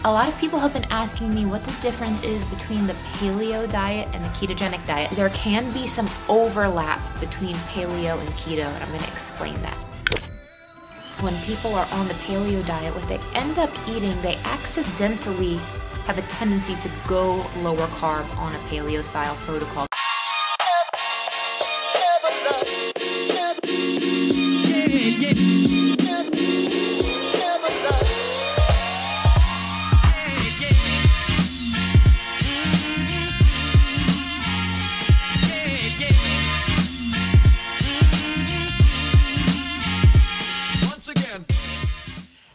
A lot of people have been asking me what the difference is between the paleo diet and the ketogenic diet. There can be some overlap between paleo and keto, and I'm going to explain that. When people are on the paleo diet, what they end up eating, they accidentally have a tendency to go lower carb on a paleo style protocol.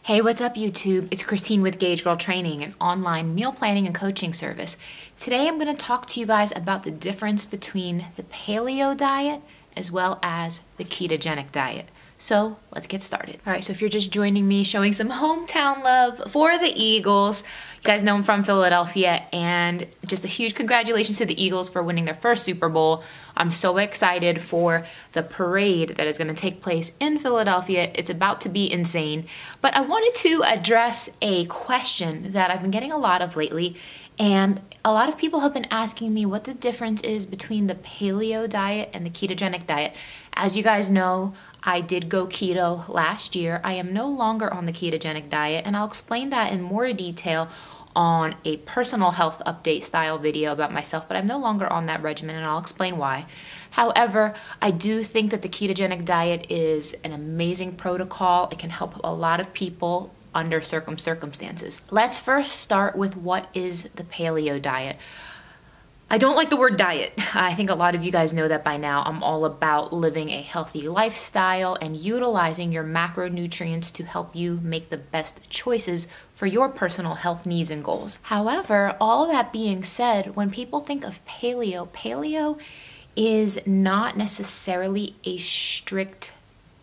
Hey, what's up YouTube? It's Christine with Gauge Girl Training, an online meal planning and coaching service. Today I'm going to talk to you guys about the difference between the paleo diet as well as the ketogenic diet. So let's get started. All right, so if you're just joining me, showing some hometown love for the Eagles. You guys know I'm from Philadelphia, and just a huge congratulations to the Eagles for winning their first Super Bowl. I'm so excited for the parade that is going to take place in Philadelphia. It's about to be insane. But I wanted to address a question that I've been getting a lot of lately, and a lot of people have been asking me what the difference is between the paleo diet and the ketogenic diet. As you guys know, I did go keto last year. I am no longer on the ketogenic diet, and I'll explain that in more detail on a personal health update style video about myself, but I'm no longer on that regimen, and I'll explain why. However, I do think that the ketogenic diet is an amazing protocol. It can help a lot of people under certain circumstances. Let's first start with what is the paleo diet. I don't like the word diet. I think a lot of you guys know that by now. I'm all about living a healthy lifestyle and utilizing your macronutrients to help you make the best choices for your personal health needs and goals. However, all that being said, when people think of paleo, paleo is not necessarily a strict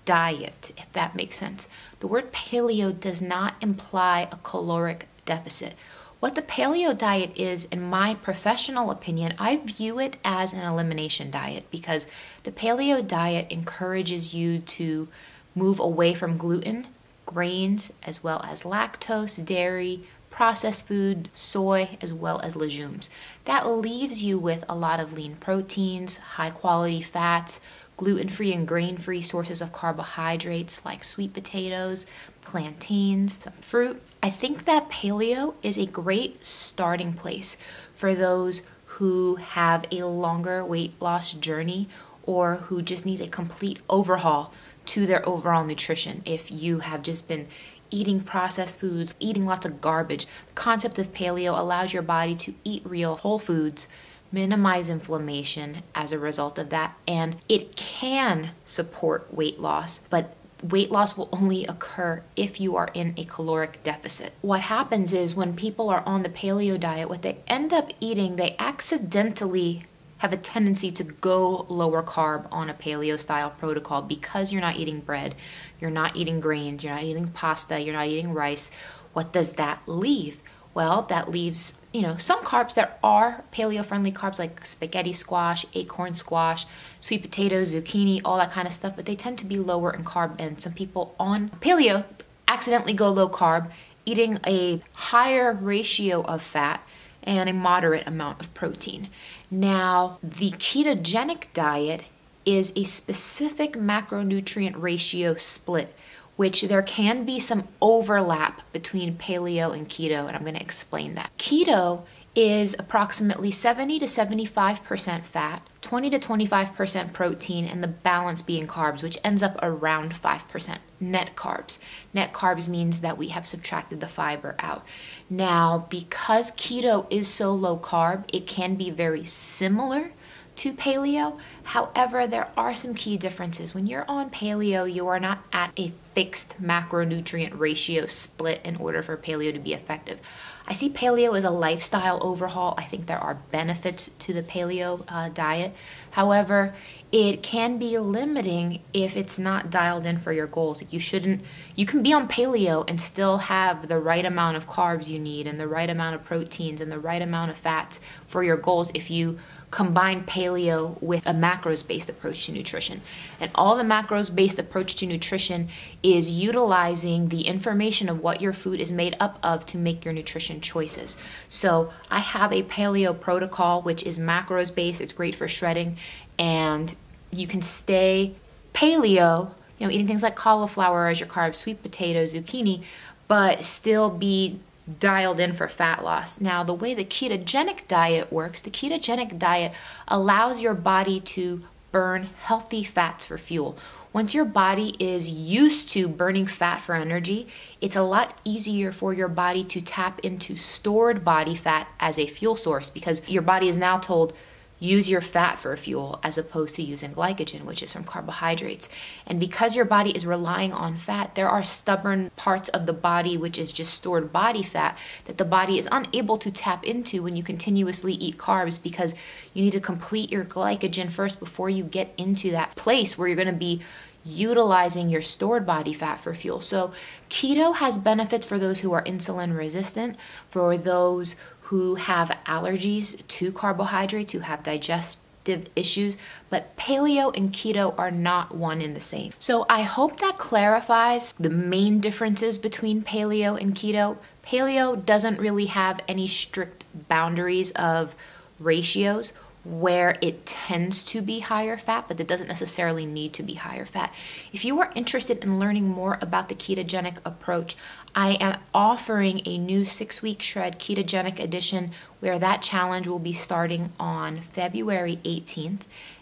diet, if that makes sense. The word paleo does not imply a caloric deficit. What the paleo diet is, in my professional opinion, I view it as an elimination diet, because the paleo diet encourages you to move away from gluten, grains, as well as lactose, dairy, processed food, soy, as well as legumes. That leaves you with a lot of lean proteins, high quality fats, gluten-free and grain-free sources of carbohydrates like sweet potatoes, plantains, some fruit. I think that paleo is a great starting place for those who have a longer weight loss journey or who just need a complete overhaul to their overall nutrition. If you have just been eating processed foods, eating lots of garbage, the concept of paleo allows your body to eat real whole foods, minimize inflammation as a result of that, and it can support weight loss, but weight loss will only occur if you are in a caloric deficit. What happens is when people are on the paleo diet, what they end up eating, they accidentally have a tendency to go lower carb on a paleo style protocol because you're not eating bread, you're not eating grains, you're not eating pasta, you're not eating rice. What does that leave? Well, that leaves, some carbs. There are paleo-friendly carbs like spaghetti squash, acorn squash, sweet potatoes, zucchini, all that kind of stuff, but they tend to be lower in carb, and some people on paleo accidentally go low carb, eating a higher ratio of fat and a moderate amount of protein. Now, the ketogenic diet is a specific macronutrient ratio split, which there can be some overlap between paleo and keto, and I'm going to explain that. Keto is approximately 70 to 75% fat, 20 to 25% protein, and the balance being carbs, which ends up around 5% net carbs. Net carbs means that we have subtracted the fiber out. Now, because keto is so low carb, it can be very similar to paleo. However, there are some key differences. When you're on paleo, you are not at a fixed macronutrient ratio split in order for paleo to be effective. I see paleo as a lifestyle overhaul. I think there are benefits to the paleo diet. However, it can be limiting if it's not dialed in for your goals. You can be on paleo and still have the right amount of carbs you need and the right amount of proteins and the right amount of fats for your goals if you combine paleo with a macros-based approach to nutrition. And all the macros-based approach to nutrition is utilizing the information of what your food is made up of to make your nutrition choices. So I have a paleo protocol, which is macros-based. It's great for shredding, and you can stay paleo, eating things like cauliflower as your carbs, sweet potatoes, zucchini, but still be dialed in for fat loss. Now, the way the ketogenic diet works, the ketogenic diet allows your body to burn healthy fats for fuel. Once your body is used to burning fat for energy, it's a lot easier for your body to tap into stored body fat as a fuel source, because your body is now told, use your fat for fuel as opposed to using glycogen, which is from carbohydrates. And because your body is relying on fat, there are stubborn parts of the body, which is just stored body fat, that the body is unable to tap into when you continuously eat carbs, because you need to complete your glycogen first before you get into that place where you're going to be utilizing your stored body fat for fuel. So keto has benefits for those who are insulin resistant, for those who have allergies to carbohydrates, who have digestive issues, but paleo and keto are not one and the same. So I hope that clarifies the main differences between paleo and keto. Paleo doesn't really have any strict boundaries of ratios where it tends to be higher fat, but it doesn't necessarily need to be higher fat. If you are interested in learning more about the ketogenic approach, I am offering a new 6-week shred ketogenic edition, where that challenge will be starting on February 18th.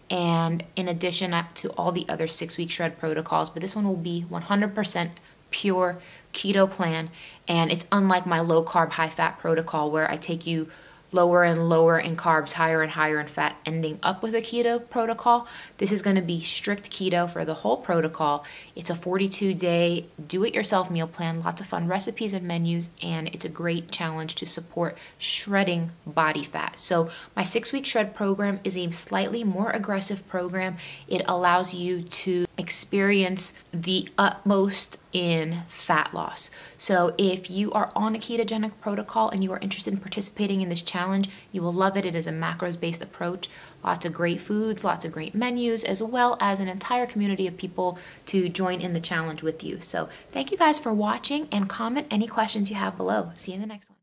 And in addition to all the other 6-week shred protocols, but this one will be 100% pure keto plan. And it's unlike my low carb, high fat protocol, where I take you lower and lower in carbs, higher and higher in fat, ending up with a keto protocol. This is going to be strict keto for the whole protocol. It's a 42-day do-it-yourself meal plan, lots of fun recipes and menus, and it's a great challenge to support shredding body fat. So my 6-week shred program is a slightly more aggressive program. It allows you to experience the utmost in fat loss. So if you are on a ketogenic protocol and you are interested in participating in this challenge, you will love it. It is a macros-based approach, lots of great foods, lots of great menus, as well as an entire community of people to join in the challenge with you. So thank you guys for watching, and comment any questions you have below. See you in the next one.